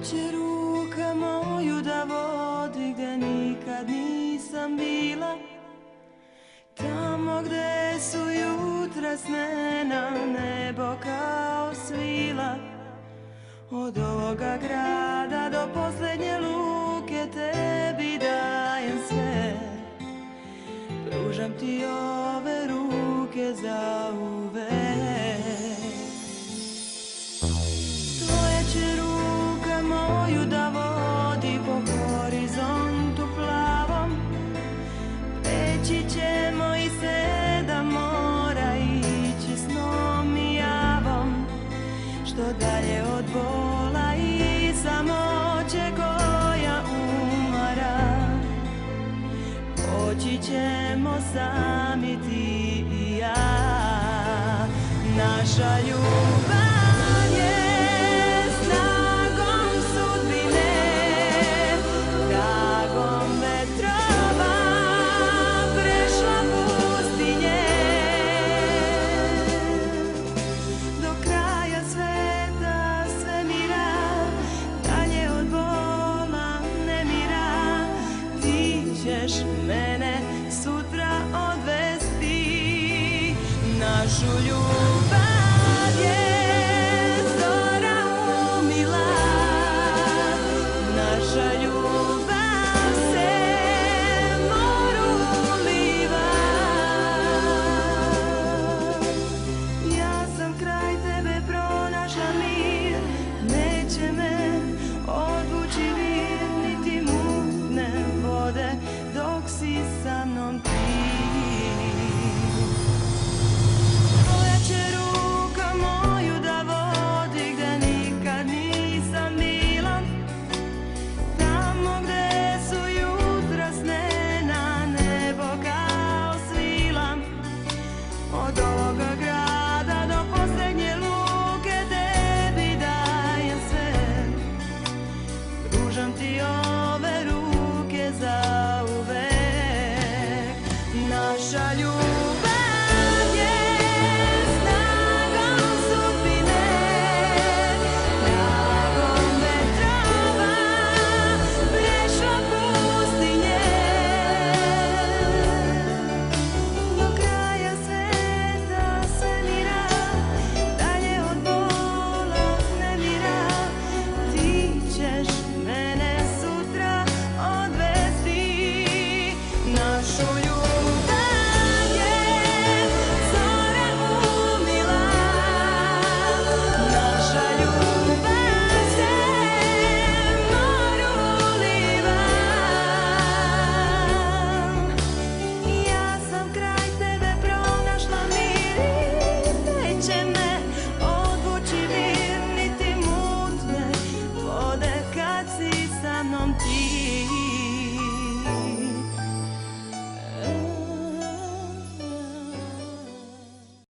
će ruka moju da vodi gde nikad nisam bila, tamo gde su jutra snena nebo kao svila. Od ovoga grada do posljednje luke tebi dajem sve, pružam ti ove ruke za uvek. Tvoja će ruka moju da vodi po horizontu plavom, preći ćemo i 7 mora, ići snom i javom, što dalje od bola i samoće koja umara. Poći ćemo sami ti i ja, naša ljubav